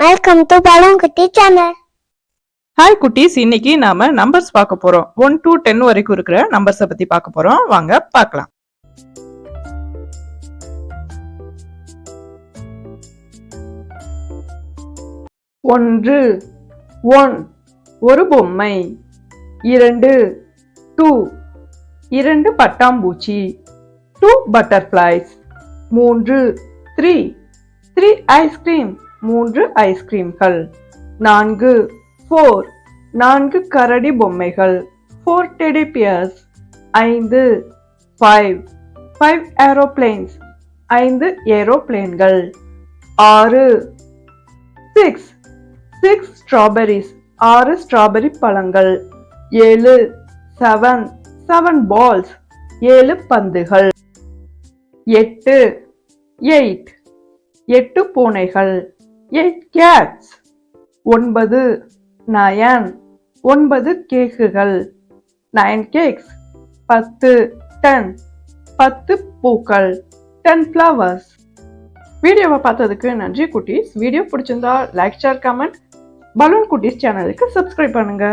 Welcome to balloon குட்டி channel. Hi குட்டீஸ், இன்னைக்கு நாம நம்பர்ஸ் பார்க்க போறோம். 1 to 10 வரைக்கும் இருக்கிற நம்பர்ஸை பத்தி பார்க்க போறோம். வாங்க பார்க்கலாம். 1 1 ஒரு பொம்மை. 2 2 2 பட்டாம்பூச்சி 2 butterflies. 3 3 3 ஐஸ்கிரீம் 3 ஐஸ்கிரீம்கள். 4 4 4 கரடி பொம்மைகள் 4 டெடி பியர்ஸ். 5 5 5 ஏரோப்ளேன்ஸ் 5 ஏரோப்ளேன்கள். 6 6 6 ஸ்ட்ராபெரிஸ் 6 ஸ்ட்ராபெரி பழங்கள். 7 7 7 பால்ஸ் 7 பந்துகள். 8 8 8 பூனைகள் 8 cats. 9 9 9 கேக்குகள் 9 cakes. 10 10 10 பூக்கள் 10 flowers. வீடியோவை பார்த்ததுக்கு நன்றி குட்டீஸ். வீடியோ பிடிச்சிருந்தா லைக், ஷேர், கமெண்ட். பலூன் குட்டீஸ் சேனலுக்கு சப்ஸ்கிரைப் பண்ணுங்க.